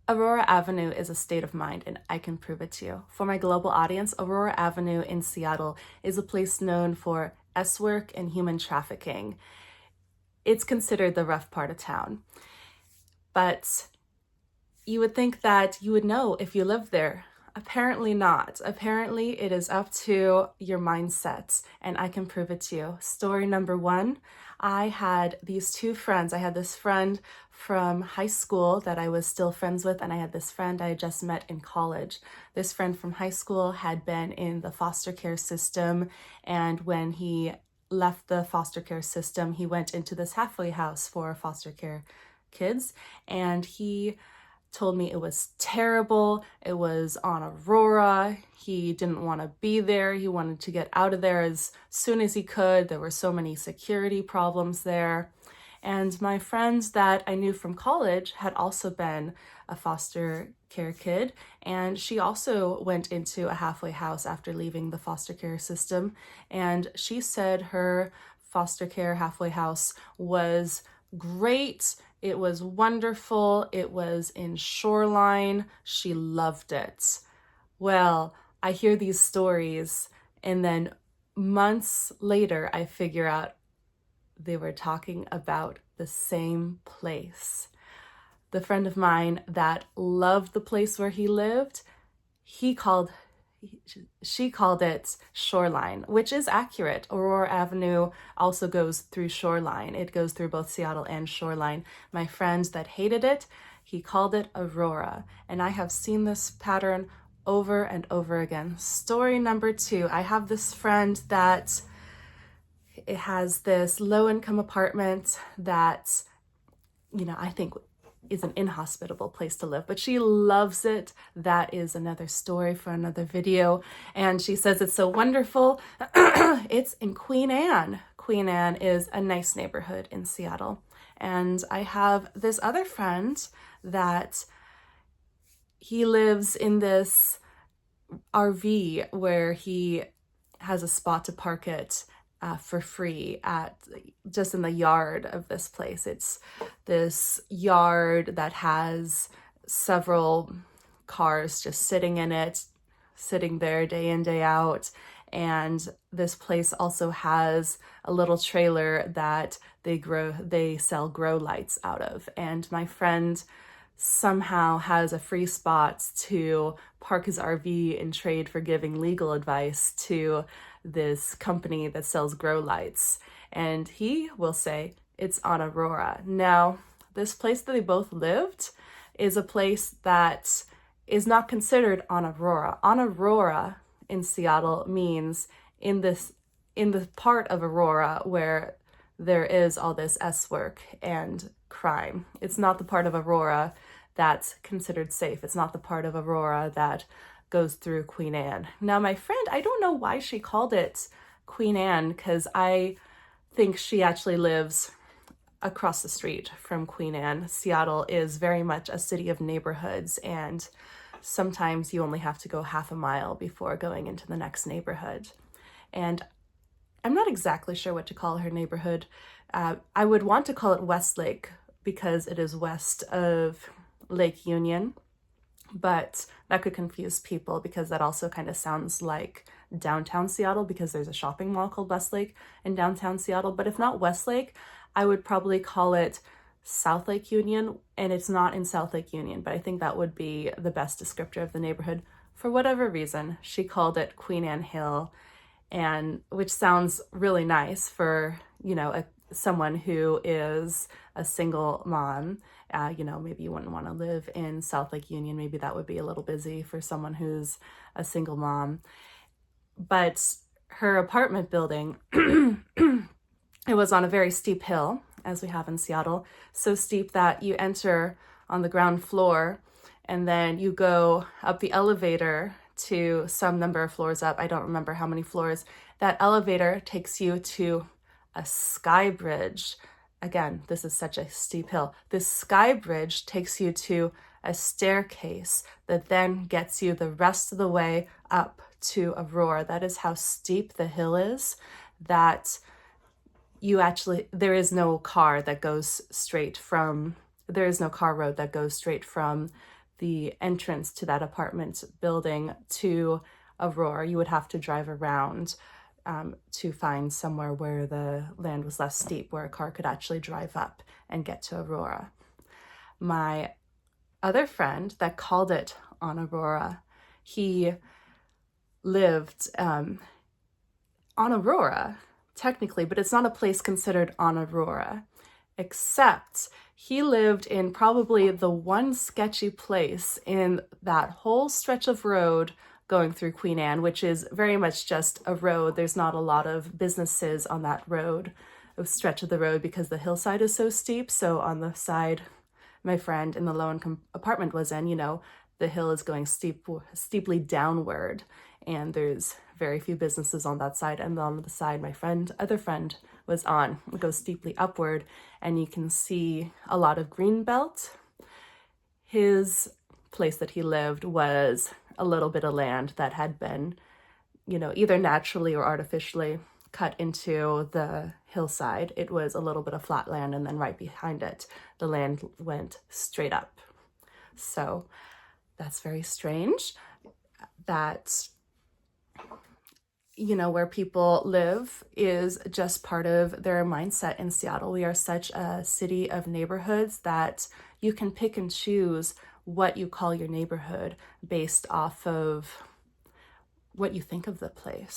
Aurora Avenue is a state of mind, and I can prove it to you. For my global audience, Aurora Avenue in Seattle is a place known for S-work and human trafficking. It's considered the rough part of town. But you would think that you would know if you lived there. Apparently not. Apparently it is up to your mindsets, and I can prove it to you. Story number one, I had these two friends. I had this friend from high school that I was still friends with, and I had this friend I had just met in college. This friend from high school had been in the foster care system, and when he left the foster care system, he went into this halfway house for foster care kids, and he told me it was terrible. It was on Aurora. He didn't want to be there. He wanted to get out of there as soon as he could. There were so many security problems there. And my friends that I knew from college had also been a foster care kid, and she also went into a halfway house after leaving the foster care system. And she said her foster care halfway house was great. It was wonderful. It was in Shoreline. She loved it. Well, I hear these stories, and then months later, I figure out they were talking about the same place. The friend of mine that loved the place where he lived, she called it Shoreline, which is accurate. Aurora Avenue also goes through Shoreline. It goes through both Seattle and Shoreline. My friend that hated it, he called it Aurora. And I have seen this pattern over and over again. Story number two, I have this friend that it has this low-income apartment that, I think is an inhospitable place to live, but she loves it. That is another story for another video. And she says it's so wonderful. It's in Queen Anne. Queen Anne is a nice neighborhood in Seattle. And I have this other friend that he lives in this RV where he has a spot to park it for free just in the yard of this place. It's this yard that has several cars just sitting in it, sitting there day in, day out. And this place also has a little trailer that they sell grow lights out of. And my friend somehow has a free spot to park his RV in trade for giving legal advice to this company that sells grow lights. And he will say it's on Aurora. Now, this place that they both lived is a place that is not considered on Aurora. On Aurora in Seattle means in the part of Aurora where there is all this S-work and crime. It's not the part of Aurora that's considered safe. It's not the part of Aurora that goes through Queen Anne. Now, my friend, I don't know why she called it Queen Anne, because I think she actually lives across the street from Queen Anne. Seattle is very much a city of neighborhoods, and sometimes you only have to go half a mile before going into the next neighborhood. And I'm not exactly sure what to call her neighborhood. I would want to call it Westlake because it is west of Lake Union, but that could confuse people because that also kind of sounds like downtown Seattle because there's a shopping mall called Westlake in downtown Seattle. But if not Westlake, I would probably call it South Lake Union, and it's not in South Lake Union, but I think that would be the best descriptor of the neighborhood. For whatever reason, she called it Queen Anne Hill, and which sounds really nice for, someone who is a single mom. Maybe you wouldn't want to live in South Lake Union. Maybe that would be a little busy for someone who's a single mom. But her apartment building, it was on a very steep hill, as we have in Seattle, so steep that you enter on the ground floor and then you go up the elevator to some number of floors up. I don't remember how many floors. That elevator takes you to a sky bridge. Again, this is such a steep hill. This sky bridge takes you to a staircase that then gets you the rest of the way up to Aurora. That is how steep the hill is, that there is no car road that goes straight from the entrance to that apartment building to Aurora. You would have to drive around to find somewhere where the land was less steep, where a car could actually drive up and get to Aurora. My other friend that called it on Aurora, he lived on Aurora, technically, but it's not a place considered on Aurora, except he lived in probably the one sketchy place in that whole stretch of road going through Queen Anne, which is very much just a road. There's not a lot of businesses on that road, a stretch of the road, because the hillside is so steep. So on the side my friend in the low-income apartment was in, the hill is going steeply downward, and there's very few businesses on that side. And on the side my other friend was on, it goes steeply upward, and you can see a lot of green belt. His place that he lived was a little bit of land that had been, either naturally or artificially cut into the hillside. It was a little bit of flat land, and then right behind it, the land went straight up. So that's very strange that, where people live is just part of their mindset in Seattle. We are such a city of neighborhoods that you can pick and choose what you call your neighborhood based off of what you think of the place.